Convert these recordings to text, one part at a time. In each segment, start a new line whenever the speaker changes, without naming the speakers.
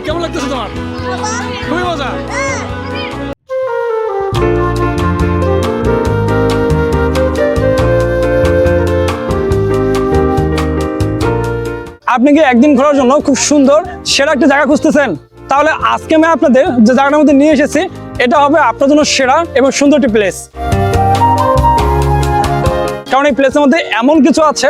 কেমন লাগতেছে তোমার? খুবই মজা। আপনি কি একদিন ঘোরার জন্য খুব সুন্দর সেরা একটা জায়গা খুঁজতেছেন? তাহলে আজকে আমি আপনাদের যে জায়গাটার মধ্যে নিয়ে এসেছি এটা হবে আপনার জন্য সেরা এবং সুন্দর একটি প্লেস। কারণ এই প্লেসের মধ্যে এমন কিছু আছে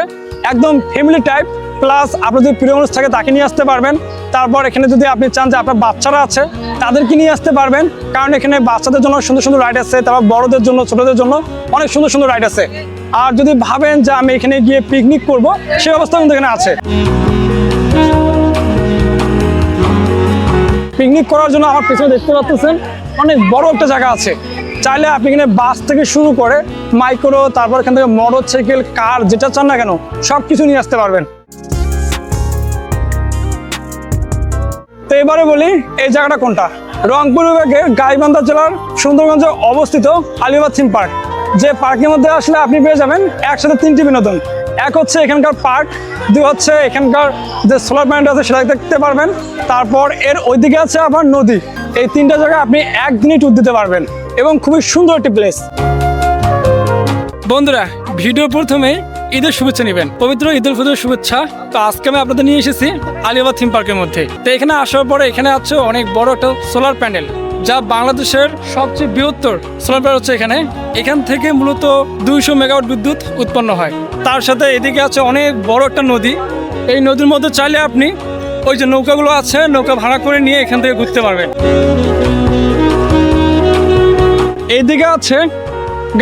একদম ফ্যামিলি টাইপ, প্লাস আপনার যদি প্রিয় মানুষ থাকে তাকে নিয়ে আসতে পারবেন। তারপর এখানে যদি আপনি চান যে আপনার বাচ্চারা আছে তাদেরকে নিয়ে আসতে পারবেন, কারণ এখানে বাচ্চাদের জন্য সুন্দর সুন্দর রাইড আছে, তারপর বড়দের জন্য ছোটদের জন্য অনেক সুন্দর সুন্দর রাইড আছে। আর যদি ভাবেন যে আমি এখানে গিয়ে পিকনিক করব, সেই অবস্থা কিন্তু এখানে আছে। পিকনিক করার জন্য আমার পিছনে দেখতে পাচ্ছেন অনেক বড় একটা জায়গা আছে। চাইলে আপনি এখানে বাস থেকে শুরু করে মাইক্রো, তারপর এখান থেকে মোটর সাইকেল, কার, যেটা চান না কেন সব কিছু নিয়ে আসতে পারবেন। তো এবারে বলি এই জায়গাটা কোনটা। রংপুর বিভাগের গাইবান্ধা জেলার সুন্দরগঞ্জে অবস্থিত আলিবাগ থিম পার্ক। যে পার্কের মধ্যে আসলে আপনি পেয়ে যাবেন একসাথে তিনটি বিনোদন। এক হচ্ছে এখানকার পার্ক, দুই হচ্ছে এখানকার যে সোলার প্যানেল আছে সেটা দেখতে পারবেন, তারপর এর ওইদিকে আছে আবার নদী। এই তিনটা জায়গায় আপনি একদিনই ট্যুর দিতে পারবেন এবং খুবই সুন্দর একটি প্লেস। বন্ধুরা, ভিডিও প্রথমে ঈদের শুভেচ্ছা নেবেন, পবিত্র ঈদ উল ফিতরের শুভেচ্ছা। তো আজকে আমি আপনাদের নিয়ে এসেছি আলিবাগ থিম পার্কের মধ্যে। তো এখানে আসার পরে এখানে আছে অনেক বড় একটা সোলার প্যানেল, যা বাংলাদেশের সবচেয়ে বৃহত্তর সোলার প্যানেল হচ্ছে এখানে। এখান থেকে মূলত 200 মেগাওয়াট বিদ্যুৎ উৎপন্ন হয়। তার সাথে এদিকে আছে অনেক বড় একটা নদী। এই নদীর মধ্যে চাইলে আপনি ওই যে নৌকাগুলো আছে, নৌকা ভাড়া করে নিয়ে এখান থেকে ঘুরতে পারবেন। এইদিকে আছে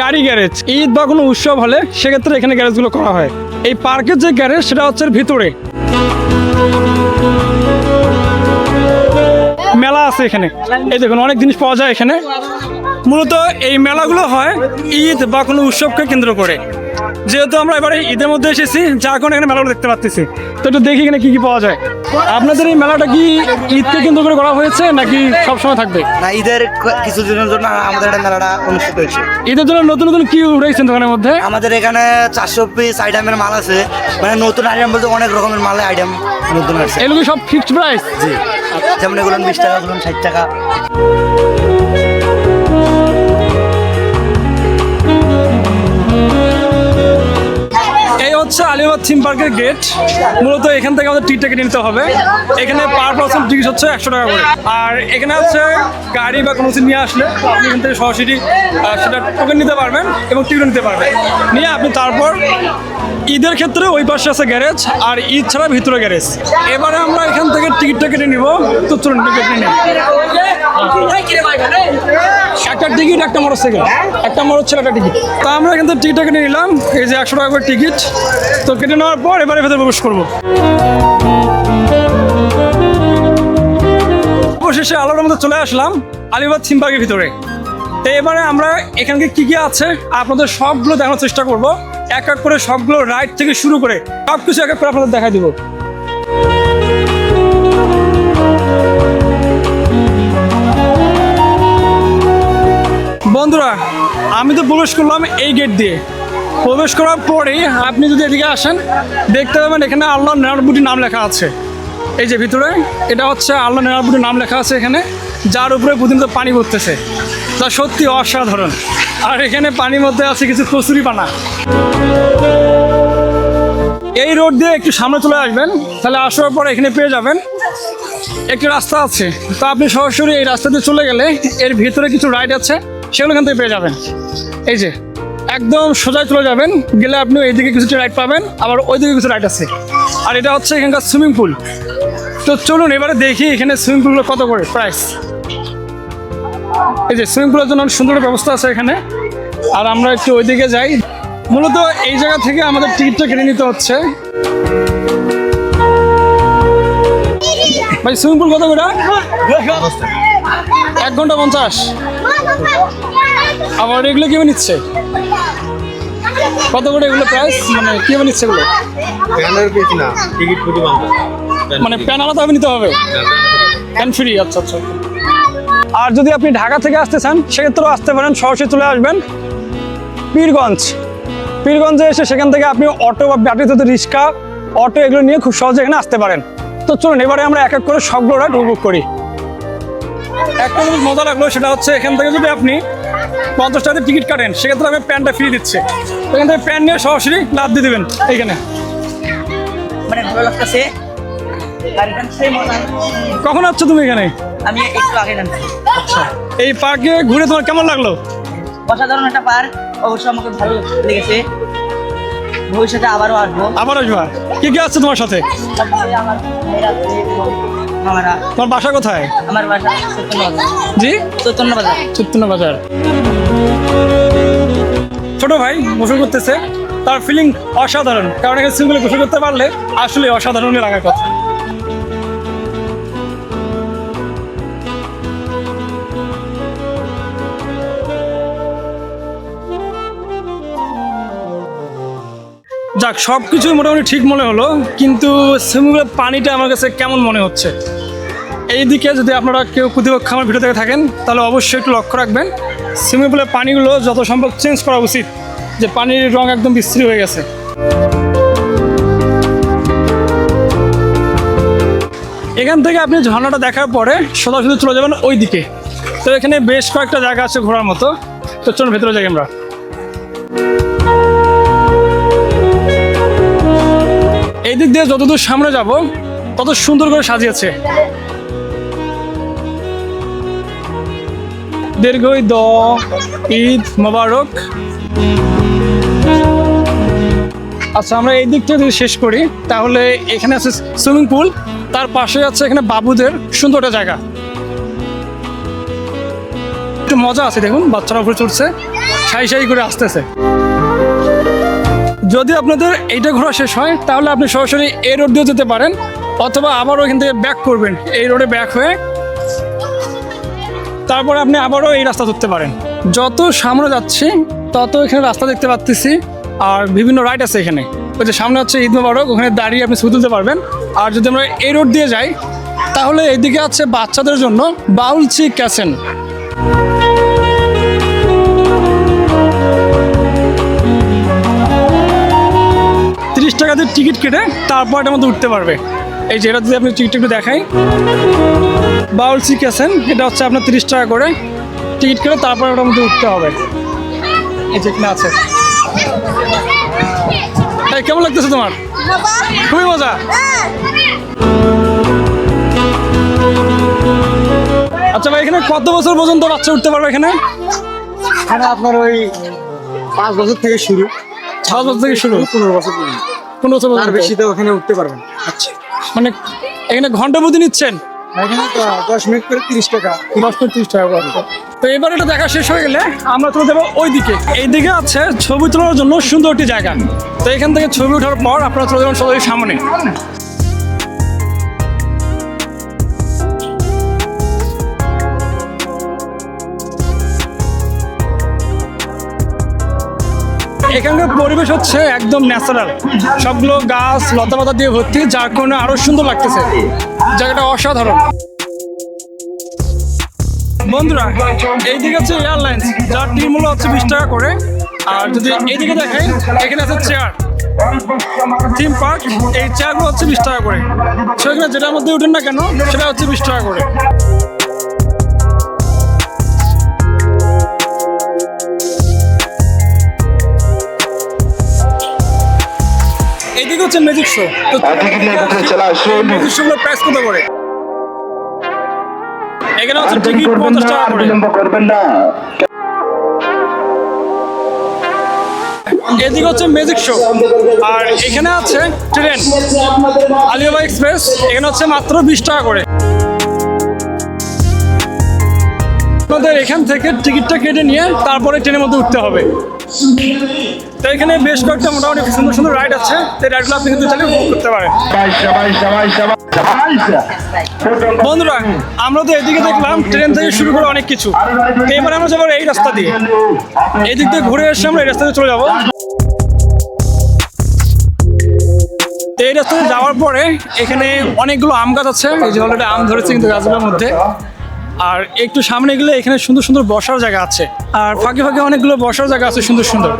গাড়ি গ্যারেজ। ঈদ বা কোনো উৎসব হলে সেক্ষেত্রে এখানে গ্যারেজগুলো করা হয়। এই পার্কের যে গ্যারেজ সেটা হচ্ছে ভিতরে। মেলা আছে এখানে, এই দেখুন অনেক জিনিস পাওয়া যায় এখানে। মূলত এই মেলাগুলো হয় ঈদ বা কোনো উৎসবকে কেন্দ্র করে। যেহেতু আমরা এবারে ঈদের মধ্যে এসেছি, যার কারণে এখানে মেলাগুলো দেখতে পাচ্ছি। তো একটু দেখি এখানে কি কি পাওয়া যায়। আপনাদের এই মেলাটা কি ঈদকে কেন্দ্র করে করা হয়েছে নাকি সবসময় থাকবে?
না, ঈদের কিছুদিনের জন্য আমাদের এটা মেলাটা অনুষ্ঠিত হয়েছে।
ঈদের জন্য নতুন নতুন কি উঠেছেন দোকানের মধ্যে?
আমাদের এখানে 400 পিস আইটেমের মাল আছে, মানে নতুন আইটেম বলতে অনেক রকমের মালের আইটেম নতুন আছে।
এগুলো সব ফিক্সড প্রাইস?
জি, যেমন এগুলো 20 টাকা, এগুলো 60 টাকা।
হচ্ছে আলিবাগ থিম পার্কের গেট। মূলত এখান থেকে আমাদের টিকিট নিতে হবে। এখানে পার পার্সন টিকিট হচ্ছে 100 টাকা করে। আর এখানে হচ্ছে গাড়ি বা কোনো কিছু নিয়ে আসলে আপনি এখান থেকে সরাসরি সেটা টোকেন নিতে পারবেন এবং টিকিট নিতে পারবেন। নিয়ে আপনি তারপর ঈদের ক্ষেত্রে ওই পাশে আছে গ্যারেজ, আর ঈদ ছাড়া ভিতরে গ্যারেজ। এবারে আমরা এখান থেকে টিকিটটা কেটে নিব। তো চলুন টিকিট নিই। একটা টিকিট, একটা মোটর সাইকেল, একটা মোটর ছেলে, একটা টিকিট। তো আমরা এখান থেকে টিকিটটা কেটে নিলাম। এই যে 100 টাকা করে টিকিট। তো কেটে নেওয়ার পর এবারে ভেতরে প্রবেশ করবো। অবশেষে আলোর মধ্যে চলে আসলাম আলিবাগ থিম পার্কের ভিতরে। তো এবারে আমরা এখানকে কি কি আছে আপনাদের সবগুলো দেখানোর চেষ্টা করব। এক এক করে সবগুলো রাইড থেকে শুরু করে সব কিছু এক এক করে আপনাদের দেখা দিব। বন্ধুরা, আমি তো প্রবেশ করলাম এই গেট দিয়ে। প্রবেশ করার পরেই আপনি যদি এদিকে আসেন দেখতে পাবেন এখানে আল্লাহ নিরাপত্তার নাম লেখা আছে। এই যে ভিতরে এটা হচ্ছে আল্লাহ নিরাপত্তার নাম লেখা আছে এখানে, যার উপরে প্রতিনিয়ত পানি পড়তেছে, তা সত্যি অসাধারণ। আর এখানে পানির মধ্যে আছে কিছু কচুরিপানা। এই রোড দিয়ে একটু সামনে চলে আসবেন, তাহলে আসার পর এখানে পেয়ে যাবেন একটি রাস্তা আছে। তো আপনি সরাসরি এই রাস্তা দিয়ে চলে গেলে এর ভিতরে কিছু রাইড আছে, সেগুলো এখান থেকে পেয়ে যাবেন। এই যে একদম সোজা চলে যাবেন, গেলে আপনি এইদিকে কিছু রাইড পাবেন, আবার ওইদিকে কিছু রাইড আছে। আর এটা হচ্ছে এখানকার সুইমিং পুল। তো চলুন এবারে দেখি এখানে সুইমিং পুলগুলো কত করে প্রাইস। এই যে সুইমিং পুলের জন্য অনেক সুন্দর ব্যবস্থা আছে এখানে। আর আমরা একটু ওইদিকে যাই। মূলত এই জায়গা থেকে আমাদের টিকিটটা কেটে নিতে হচ্ছে। ভাই সুইমিং পুল কত করে? 1 ঘন্টা 50। আবার এগুলো কেমন নিচ্ছে? কত করে এগুলো প্রাইস? মানে কেমন নিচ্ছে এগুলো? মানে প্যান আলাদা হবে নিতে হবে? Pan free? আচ্ছা আচ্ছা। আর যদি আপনি ঢাকা থেকে আসতে চান সেক্ষেত্রেও আসতে পারেন। সরাসরি চলে আসবেন পীরগঞ্জে এসে সেখান থেকে আপনি অটো বা ব্যাটারিতে রিক্সা অটো এগুলো নিয়ে খুব সহজে এখানে আসতে পারেন। তো চলুন এবারে আমরা এক এক করে সবগুলো রাইড উপভোগ করি। একটা জিনিস মজা লাগলো সেটা হচ্ছে এখান থেকে যদি আপনি 50 টাকাতে টিকিট কাটেন সেক্ষেত্রে আমি প্যান্টটা ফ্রি দিচ্ছে। এখান থেকে প্যান্ট নিয়ে সরাসরি লাভ দিয়ে দেবেন এইখানে।
মানে ভালো লাগতেছে। আর এখানে সেই মজা
কখন আসছো তুমি এখানে?
আমি একটু আগে জানছি।
এই পার্কে ঘুরে তোমার কেমন লাগলো?
অসাধারণ একটা পার্ক, অবশ্যই আমাকে ভালো লেগেছে। ভবিষ্যতে আবারও আসবো।
আবার আসবা? কি কি আসছে তোমার সাথে?
তারপরে আমার ভাইরা আছে, মামারা।
তোমার বাসা কোথায়?
আমার বাসা চৈতন্য বাজার।
জি,
চৈতন্য বাজার।
চৈতন্য বাজার। ছোট ভাই গোসল করতেছে, তার ফিলিং অসাধারণ, কারণ এখানে সিঙ্গেলে গোসল করতে পারলে আসলে অসাধারণই লাগার কথা। যাক, সব কিছুই মোটামুটি ঠিক মনে হলো, কিন্তু সুইমিংপুলের পানিটা আমার কাছে কেমন মনে হচ্ছে। এই দিকে যদি আপনারা কেউ প্রতিপক্ষ আমার ভিডিও থেকে থাকেন তাহলে অবশ্যই একটু লক্ষ্য রাখবেন, সুইমিং পুলের পানিগুলো যত সম্ভব চেঞ্জ করা উচিত, যে পানির রং একদম বিশ্রী হয়ে গেছে। এখান থেকে আপনি ঝর্ণাটা দেখার পরে সোজাসুজি চলে যাবেন ওই দিকে। তো এখানে বেশ কয়েকটা জায়গা আছে ঘোরার মতো, তো চলুন ভেতরে যাই আমরা। এই দিক দিয়ে যতদূর সামনে যাব তত সুন্দর করে সাজিয়েছে। দীর্ঘই দ ঈদ মোবারক। আচ্ছা, আমরা এই দিকটা যদি শেষ করি তাহলে এখানে আছে সুইমিং পুল, তার পাশে আছে এখানে বাবুদের সুন্দর একটা জায়গা। একটু মজা আছে, দেখুন বাচ্চারা উপরে চড়ছে, সাই সাই করে আসতেছে। যদি আপনাদের এইটা ঘোরা শেষ হয় তাহলে আপনি সরাসরি এই রোড দিয়ে যেতে পারেন, অথবা আবারও এখান থেকে ব্যাক করবেন, এই রোডে ব্যাক হয়ে তারপরে আপনি আবারও এই রাস্তা ধরতে পারেন। যত সামনে যাচ্ছি তত এখানে রাস্তা দেখতে পাচ্ছি, আর বিভিন্ন রাইড আছে এখানে। ওই যে সামনে হচ্ছে ঈদ মোবারক, ওখানে দাঁড়িয়ে আপনি ছবি তুলতে পারবেন। আর যদি আমরা এই রোড দিয়ে যাই তাহলে এইদিকে আছে বাচ্চাদের জন্য বাউলচি ক্যাসেন। টাকা দিয়ে টিকিট কেটে তারপর এটার মধ্যে উঠতে পারবে। এই যে এটা যদি আপনি টিকিট একটু দেখাই, বাউলসি ক্যাসেন, এটা হচ্ছে আপনার 30 টাকা করে টিকিট কেটে তারপর ওটার মধ্যে উঠতে হবে। এই যে এখানে আছে। এই কেমন লাগতেছে তোমার? খুবই মজা। আচ্ছা ভাই, এখানে কত বছর পর্যন্ত বাচ্চা উঠতে পারবে? এখানে
আপনার ওই 5 বছর থেকে শুরু,
6 বছর থেকে শুরু,
15 বছর পর্যন্ত।
15 বছর
আর বেশি তো ওখানে উঠতে পারবেন।
আচ্ছা, মানে এখানে ঘন্টা প্রতি নিচ্ছেন?
এখানে তো 10 মিনিট করে 30 টাকা।
10 থেকে 30 টাকা করে। তো এবার এটা দেখা শেষ হয়ে গেলে আমরা চলে যাবো ওই দিকে। এই দিকে আছে ছবি তোলার জন্য সুন্দর একটি জায়গা। তো এখান থেকে ছবি ওঠার পর আপনারা চলে যাবেন সবাই সামনে। এখানকার পরিবেশ হচ্ছে একদম ন্যাচারাল, সবগুলো গাছ লতাপাতা দিয়ে ভর্তি, যার কারণে আরো সুন্দর লাগতেছে, জায়গাটা অসাধারণ। বন্ধুরা, এইদিকে হচ্ছে এয়ারলাইন্স, যার টিম মূল্য হচ্ছে 20 টাকা করে। আর যদি এইদিকে দেখেন, এখানে আছে চেয়ার, থিম পার্ক, এই চেয়ারগুলো হচ্ছে 20 টাকা করে। সেখানে যেটার মধ্যে উঠেন না কেন সেটা হচ্ছে 20 টাকা করে। এইদিকে হচ্ছে ম্যাজিক শো। ম্যাজিক শো গুলো প্রাইস কত করে? এখানে হচ্ছে টিকিট 50 টাকা করে। এদিকে হচ্ছে ম্যাজিক শো। আর এখানে আছে ট্রেন আলিবাবা এক্সপ্রেস, এখানে হচ্ছে মাত্র 20 টাকা করে। আপনাদের এখান থেকে টিকিটটা কেটে নিয়ে তারপরে ট্রেনের মধ্যে উঠতে হবে। তো এখানে বেশ কয়েকটা মোটামুটি সুন্দর সুন্দর রাইড আছে, সেই রাইডগুলো আপনি কিন্তু চাইলে উপভোগ করতে পারেন। বন্ধুরা, আমরা তো এদিকে দেখলাম ট্রেন থেকে শুরু করে অনেক কিছু। তো এবার আমরা যাবো এই রাস্তা দিয়ে, এই দিক দিয়ে ঘুরে এসে আমরা এই রাস্তা দিয়ে চলে যাবো। এই রাস্তাতে যাওয়ার পরে এখানে অনেকগুলো আম গাছ আছে, এই যে অলরেডি আম ধরেছে কিন্তু গাছগুলোর মধ্যে। আর একটু সামনে গেলে এখানে সুন্দর সুন্দর বসার জায়গা আছে, আর ফাঁকে ফাঁকে অনেকগুলো বসার জায়গা আছে সুন্দর সুন্দর।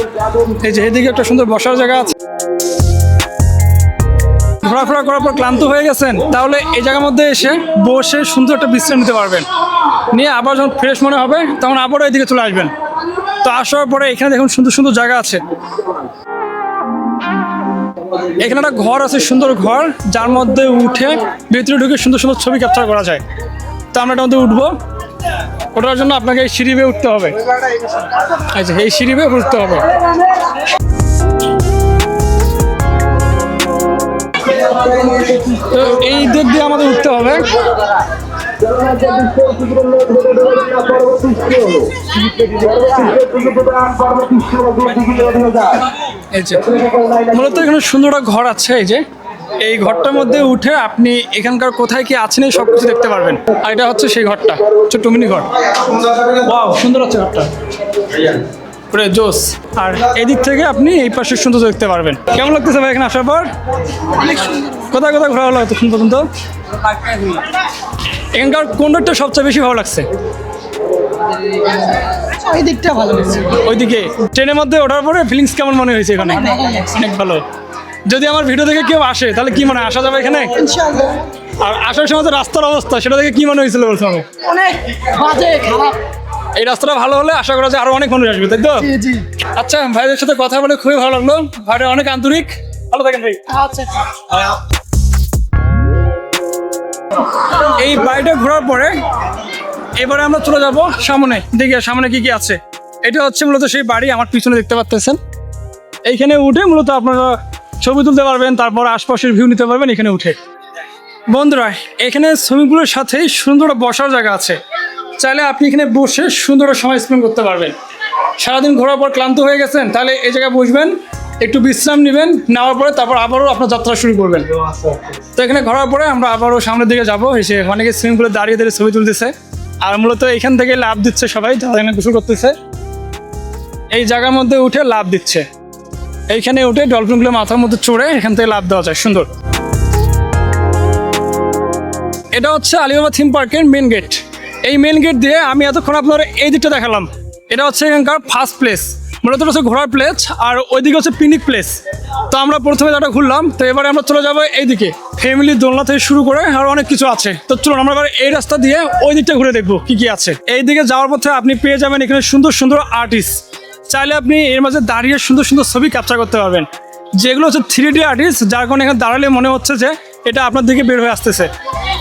এই যে এদিকে একটা সুন্দর বসার জায়গা আছে। ঘোরাফেরা করার পর ক্লান্ত হয়ে গেছেন, তাহলে এই জায়গার মধ্যে এসে বসে সুন্দর একটা বিশ্রাম নিতে পারবেন। নিয়ে আবার যখন ফ্রেশ মনে হবে তখন আবারও এদিকে চলে আসবেন। তো আসার পরে এখানে দেখুন সুন্দর সুন্দর জায়গা আছে। এখানে একটা ঘর আছে, সুন্দর ঘর, যার মধ্যে উঠে ভিতরে ঢুকে সুন্দর সুন্দর ছবি ক্যাপচার করা যায়। তো আমরা এটার মধ্যে উঠবো। ওঠার জন্য আপনাকে এই সিঁড়ি বেয়ে উঠতে হবে। আচ্ছা, এই সিঁড়ি বেয়ে উঠতে হবে। তো এই দিক দিয়ে আমাদের উঠতে হবে। এই যে মূলত এখানে সুন্দর একটা ঘর আছে। এই যে এই ঘরটার মধ্যে উঠে আপনি এখানকার কোথায় কি আছেন এই সব কিছু দেখতে পারবেন। আর এটা হচ্ছে সেই ঘরটা, ছোট্ট মিনি ঘর। ওয়াও, সুন্দর হচ্ছে ঘরটা, পুরো জোস। আর এদিক থেকে আপনি এই পাশের সৌন্দর্য দেখতে পারবেন। কেমন লাগতেছে ভাই এখানে আসার পর? কোথায় কোথায় ঘোরা হলো এতক্ষণ পর্যন্ত? এখানকার কোন দিকটা সবচেয়ে বেশি ভালো লাগছে?
ওই দিকটা ভালো লাগছে।
ওইদিকে ট্রেনের মধ্যে ওঠার পরে ফিলিংস কেমন মনে হয়েছে এখানে? অনেক ভালো। যদি আমার ভিডিও দেখে কেউ আসে তাহলে কি মনে হয়, আসা যাবে এখানে?
ইনশাআল্লাহ।
আর আসার সময় যে রাস্তার অবস্থা সেটা দেখে কি মনে হয়েছিল প্রথমে?
অনেক বাজে, খারাপ।
এই রাস্তাটা ভালো হলে আশা করা যায় আরো অনেক মানুষ আসবে, তাই তো?
জি জি।
আচ্ছা, ভাইদের সাথে কথা বলে খুবই ভালো লাগলো। ভাইরা অনেক আন্তরিক। ভালো থাকেন ভাই।
আচ্ছা।
এই বাড়িটা ঘোরার পরে এবারে আমরা চলে যাব সামনে। দেখি সামনে কি কি আছে। এটা হচ্ছে মূলত সেই বাড়ি, আমার পিছনে দেখতে পাচ্ছেন। এইখানে উঠে মূলত আপনারা ছবি তুলতে পারবেন, তারপর আশপাশের ভিউ নিতে পারবেন এখানে উঠে। বন্ধুরা, এখানে সুইমিংপুলের সাথে সুন্দর বসার জায়গা আছে। চাইলে আপনি এখানে বসে সুন্দর সময় স্পেন্ড করতে পারবেন। সারাদিন ঘোরার পর ক্লান্ত হয়ে গেছেন, তাহলে এই জায়গায় বসবেন, একটু বিশ্রাম নেবেন, নেওয়ার পরে তারপর আবারও আপনার যাত্রা শুরু করবেন। তো এখানে ঘোরার পরে আমরা আবারও সামনের দিকে যাবো। এসে অনেকে সুইমিং পুলে দাঁড়িয়ে দাঁড়িয়ে ছবি তুলতেছে। আর মূলত এখান থেকে লাভ দিচ্ছে সবাই, যারা এখানে গোসল করতেছে। এই জায়গার মধ্যে উঠে লাভ দিচ্ছে। এইখানে উঠে ডলফিনগুলো মাথার মধ্যে চড়ে এখান থেকে লাভ দেওয়া যায়। সুন্দর। এটা হচ্ছে আলিবাবা থিম পার্কের মেন গেট। এই মেন গেট দিয়ে আমি এতক্ষণ আপনার এই দিকটা দেখালাম। এটা হচ্ছে এখানকার ফার্স্ট প্লেস, মূলত হচ্ছে ঘোরার প্লেস, আর ওইদিকে হচ্ছে পিকনিক প্লেস। তো আমরা প্রথমে যেটা ঘুরলাম, তো এবারে আমরা চলে যাবো এইদিকে। ফ্যামিলি দোলনা থেকে শুরু করে আর অনেক কিছু আছে। তো চলুন আমরা এবার এই রাস্তা দিয়ে ওই দিকটা ঘুরে দেখবো কি কি আছে। এই দিকে যাওয়ার পথে আপনি পেয়ে যাবেন এখানে সুন্দর সুন্দর আর্টিস্ট। চাইলে আপনি এর মাঝে দাঁড়িয়ে সুন্দর সুন্দর ছবি ক্যাপচার করতে পারবেন, যেগুলো হচ্ছে 3D আর্টিস্ট, যার কারণে এখানে দাঁড়ালে মনে হচ্ছে যে এটা আপনার দিকে বের হয়ে আসতেছে।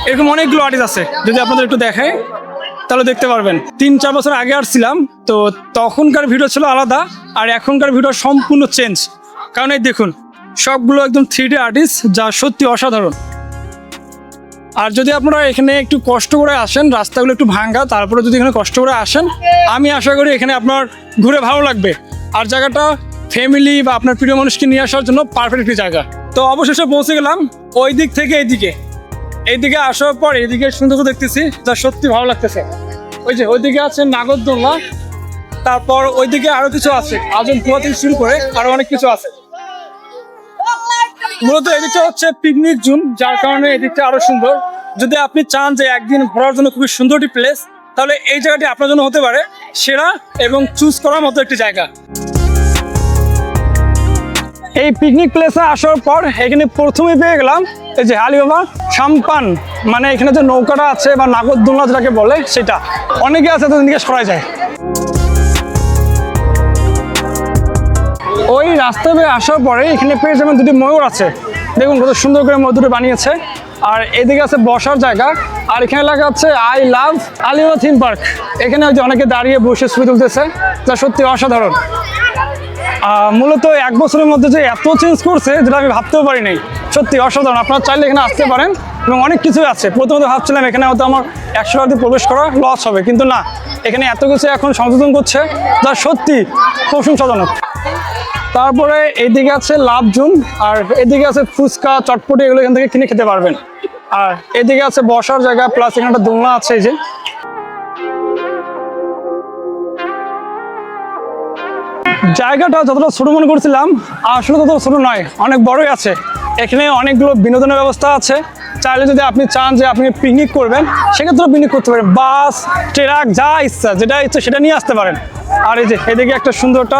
এরকম অনেকগুলো আর্টিস্ট আছে, যদি আপনাদের একটু দেখায় তাহলে দেখতে পারবেন। 3-4 বছর আগে আসছিলাম, তো তখনকার ভিডিও ছিল আলাদা, আর এখনকার ভিডিও সম্পূর্ণ চেঞ্জ। কারণ এই দেখুন সবগুলো একদম 3D আর্টিস্ট, যা সত্যি অসাধারণ। আর যদি আপনারা এখানে একটু কষ্ট করে আসেন, রাস্তাগুলো একটু ভাঙ্গা, তারপরে যদি এখানে কষ্ট করে আসেন, আমি আশা করি এখানে আপনার ঘুরে ভালো লাগবে। আর জায়গাটা ফ্যামিলি বা আপনার প্রিয় মানুষকে নিয়ে আসার জন্য পারফেক্ট একটি জায়গা। তো অবশেষে পৌঁছে গেলাম ওই দিক থেকে এইদিকে আসার পর এইদিকে সৌন্দর্য দেখতেছি, যা সত্যি ভালো লাগতেছে। ওই যে ওইদিকে আছে নাগরদোলনা, তারপর ওইদিকে আরো কিছু আছে, আজম কুয়া থেকে শুরু করে আরো অনেক কিছু আছে। মূলত এদিকটা হচ্ছে পিকনিক জোন, যার কারণে এদিকটা আরো সুন্দর। যদি আপনি চান যে একদিন ঘোরার জন্য খুবই সুন্দর একটি প্লেস, তাহলে এই জায়গাটি আপনার জন্য হতে পারে সেরা এবং চুজ করার মতো একটি জায়গা। এই পিকনিক প্লেসে আসার পর এখানে প্রথমে পেয়ে গেলাম এই যে আলিবাবা সাম্পান, মানে এখানে যে নৌকাটা আছে বা নাগরদোলনা যেটাকে বলে সেটা। অনেকে আছে তো দিকে সরাই যায়। ওই রাস্তা বেয়ে আসার পরে এখানে পেয়ে যাবেন দুটি ময়ূর আছে। দেখুন কত সুন্দর করে ময়ূর দুটো বানিয়েছে। আর এদিকে আছে বসার জায়গা, আর এখানে লেখা আছে I love Alibaba theme park. এখানে অনেকে দাঁড়িয়ে বসে ছবি তুলতেছে, যা সত্যি অসাধারণ। মূলত 1 বছরের মধ্যে যে এত চেঞ্জ করছে যেটা আমি ভাবতেও পারি নাই, সত্যি অসাধারণ। আপনারা চাইলে এখানে আসতে পারেন এবং অনেক কিছুই আছে। প্রথমত ভাবছিলাম এখানে হয়তো আমার 100 টাকা দিয়ে প্রবেশ করা লস হবে, কিন্তু না, এখানে এত কিছু এখন সংশোধন করছে যা সত্যি প্রশংসাজনক। তারপরে এইদিকে আছে লাভ জোন, আর এদিকে আছে ফুচকা চটপটি, এগুলো এখান থেকে কিনে খেতে পারবেন। আর এদিকে আছে বসার জায়গা, প্লাস এখানে একটা দোলনা আছে। এই যে জায়গাটা যতটা ছোট মনে করছিলাম আসলে ততটা ছোট নয়, অনেক বড়ই আছে। এখানে অনেকগুলো বিনোদনের ব্যবস্থা আছে। চাইলে যদি আপনি চান যে আপনি পিকনিক করবেন, সেক্ষেত্রেও পিকনিক করতে পারেন। বাস, ট্রাক, যা ইচ্ছা, যেটা ইচ্ছা সেটা নিয়ে আসতে পারেন। আর এই যে এদিকে একটা সুন্দরটা,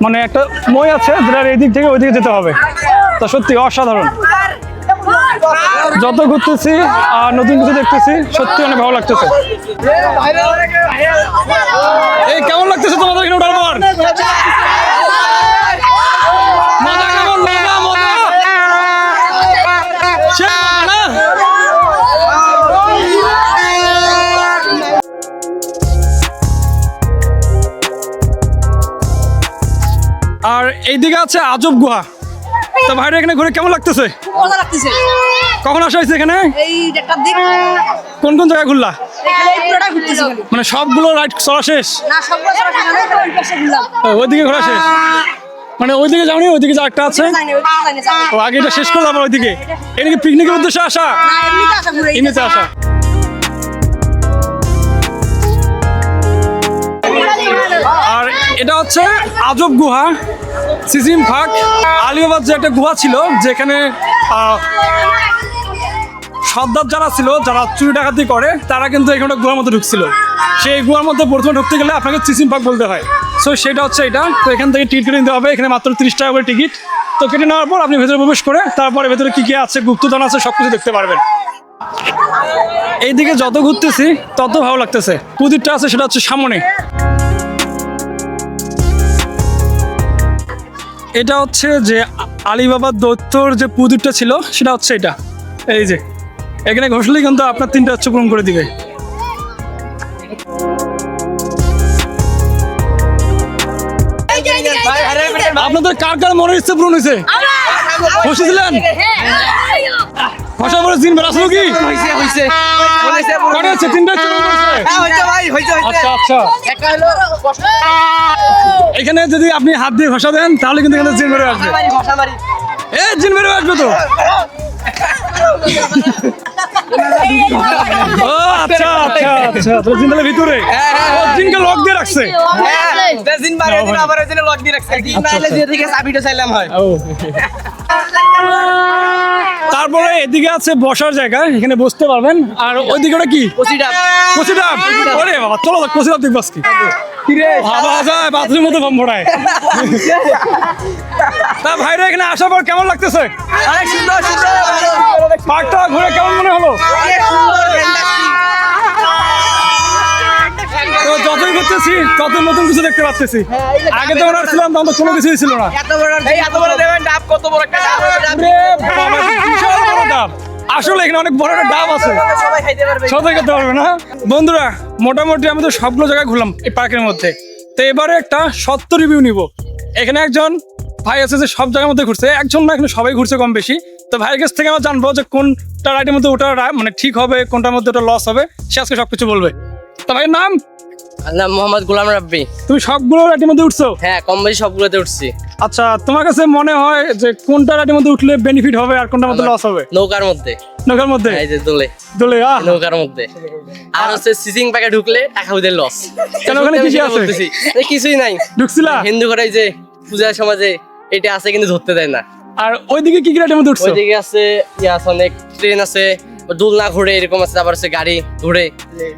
মানে একটা মই আছে যেটার এদিক থেকে ওইদিকে যেতে হবে। তা সত্যি অসাধারণ। যত ঘুরতেছি আর নতুন কিছু দেখতেছি, সত্যি অনেক ভালো লাগতেছে। এই কেমন লাগতেছে তোমাদের এখানে ওঠার পর? মজা কেমন? মজা মজা সে মজা না? আর এইদিকে আছে আজব গুহা। তো ভাইরা এখানে ঘুরে কেমন লাগতেছে?
মজা লাগতেছে।
কখন আসা হয়েছে এখানে?
এই একটার দিক
কোন কোন জায়গায় ঘুরলা?
এখানে এই পুরোটা ঘুরতেছি।
মানে সবগুলো রাইড চলা শেষ?
না সবগুলো সরাসরি না, ওই পাশে ঘুরলাম।
ওইদিকে ঘোরা শেষ? মানে ওইদিকে যাওনি? ওইদিকে যা একটা আছে?
জানি ওই পাশে জানি জানি।
ও আগে এটা শেষ করলাম ওইদিকে। এটা কি পিকনিকের উদ্দেশ্যে আসা?
না এমনিতে আসা ঘুরে।
এমনিতে আসা? আর এটা হচ্ছে আজব গুহা, সিজিম ফাঁক। আলিয়াবাদ যে একটা গুহা ছিল, যেখানে সর্দার যারা ছিল, যারা চুরি ডাকাতি করে, তারা কিন্তু এখানে গুহার মধ্যে ঢুকছিল। সেই গুহার মধ্যে প্রথমে ঢুকতে গেলে আপনাকে সিজিম ফাঁক বলতে হয়। সো সেটা হচ্ছে এটা। তো এখান থেকে টিকিট কেটে নিতে হবে। এখানে মাত্র 30 টাকা করে টিকিট। তো কেটে নেওয়ার পর আপনি ভেতরে প্রবেশ করে তারপরে ভেতরে কি কি আছে, গুপ্তধন আছে, সব কিছু দেখতে পারবেন। এইদিকে যত ঘুরতেছি তত ভালো লাগতেছে। প্রদীপটা আছে, সেটা হচ্ছে সামনে। এটা হচ্ছে যে আলিবাবার দৈত্যর যে প্রদীপটা ছিল, সেটা হচ্ছে এটা। এই যে এখানে ঘষলেই কিন্তু আপনার 3টা ইচ্ছা পূরণ করে দিবে। আপনাদের কার কার মনের ইচ্ছে পূরণ হয়েছে? বসেছিলেন? ভাষা বলে দিন বেড়াছিল কি? কটা হচ্ছে? 3টা ইচ্ছা পূরণ করেছে? আচ্ছা আচ্ছা। এখানে যদি আপনি হাত দিয়ে ঘষা দেন তাহলে কিন্তু এখানে জিন বেরো আসবে। এ জিন বেরো আসবে তো। ও আচ্ছা আচ্ছা আচ্ছা, তো জিনটার ভিতরে ও জিনকে লক দিয়ে রাখছে। ও। তারপরে এদিকে আছে বসার জায়গা, এখানে বসতে পারবেন। আর ওইদিকে ওটা কি? কচিডাব। ওরে বাবা, চলো কচিডাব দেখবো আজকে। বাবা যায় বাথরুমের মতো বম ভরায়। তা ভাইরা এখানে আসার পর কেমন লাগতেছে? পার্কটা ঘুরে কেমন মনে হলো? তো যতই ঘুরতেছি তত নতুন কিছু দেখতে পাচ্ছি। আগে তো ওনার ছিলাম তখন তো কোনো কিছুই ছিল না। আরে বাবা, বিশাল বড় ডাব। আসলে এখানে অনেক বড় একটা ডাব আছে, সবাই খেতে পারবে না। বন্ধুরা, মোটামুটি আমি তো সবগুলো জায়গায় ঘুরলাম এই পার্কের মধ্যে। তো এবারে একটা সত্য রিভিউ নিব। এখানে একজন ভাই আছে যে সব জায়গার মধ্যে ঘুরছে, একজন না, এখানে সবাই ঘুরছে কম বেশি। তো ভাইয়ের কাছ থেকে আমরা জানবো যে কোনটা রাইডের মধ্যে ওটা মানে ঠিক হবে, কোনটার মধ্যে ওটা লস হবে। সে আজকে সবকিছু বলবে। তো ভাইয়ের নাম?
নাম মোহাম্মদ গোলাম রাব্বি।
তুমি সবগুলো রাইডের মধ্যে উঠছো?
হ্যাঁ, কম বেশি সবগুলোতে উঠছি।
আচ্ছা, তোমার কাছে মনে হয় যে কোনটা রাইডের মধ্যে উঠলে বেনিফিট হবে আর কোনটার মধ্যে লস হবে?
নৌকার মধ্যে।
নৌকার মধ্যে?
এই যে দোলে
দোলে
নৌকার মধ্যে। আর হচ্ছে সিজিং প্যাকে ঢুকলে টাকা ওদের লস।
কেন, ওখানে কি কি আছে?
কিছুই নাই।
ঢুকছিলা?
হিন্দু ঘরে যে পূজার সমাজে এটা আছে, কিন্তু ধরতে দেয় না।
আর ওইদিকে কি কি রাইডের মধ্যে উঠছো?
ওইদিকে আছে ইয়া আছে, অনেক ট্রেন আছে, দোলনা ঘুরে এরকম আছে, তারপর হচ্ছে গাড়ি ঘুরে।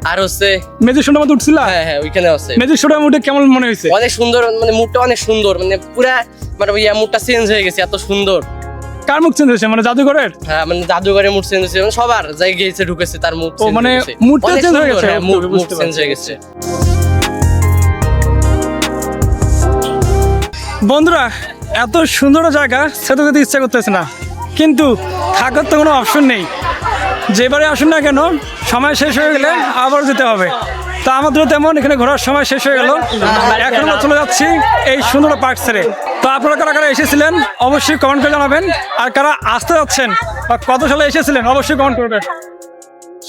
আর হচ্ছে
ম্যাজিক শোটার মধ্যে উঠছিলা?
হ্যাঁ হ্যাঁ, ওইখানে আছে
ম্যাজিক শোটার মধ্যে। কেমন মনে হয়েছে?
অনেক সুন্দর, মানে মুডটা অনেক সুন্দর, মানে পুরা মানে ইয়া মুডটা চেঞ্জ হয়ে গেছে, এত সুন্দর।
কার মুখ চেঞ্জ হয়েছে? মানে জাদুঘরের?
হ্যাঁ, মানে জাদুঘরের মুড চেঞ্জ হয়েছে, মানে সবার যাই গিয়েছে ঢুকেছে তার মুড
ও, মানে মুডটা চেঞ্জ হয়ে গেছে।
মুড
বুঝতে
চেঞ্জ
পারছি।
হয়ে গেছে।
বন্ধুরা, এত সুন্দর জায়গা সেটা যেতে ইচ্ছা করতেছে না, কিন্তু থাকার তো কোনো অপশন নেই। যেবারে আসুন না কেন, সময় শেষ হয়ে গেলে আবার যেতে হবে। তা আমাদেরও তেমন, এখানে ঘোরার সময় শেষ হয়ে গেল। এখন আমরা চলে যাচ্ছি এই সুন্দর পার্ক ছেড়ে। তো আপনারা কারা কারা এসেছিলেন অবশ্যই কমেন্ট করে জানাবেন। আর কারা আসতে যাচ্ছেন বা কত সালে এসেছিলেন অবশ্যই কমেন্ট করবেন।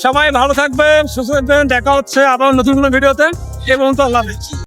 সবাই ভালো থাকবেন, সুস্থ থাকবেন। দেখা হচ্ছে আবার নতুন কোনো ভিডিওতে। এবং তো আল্লাহ হাফেজ।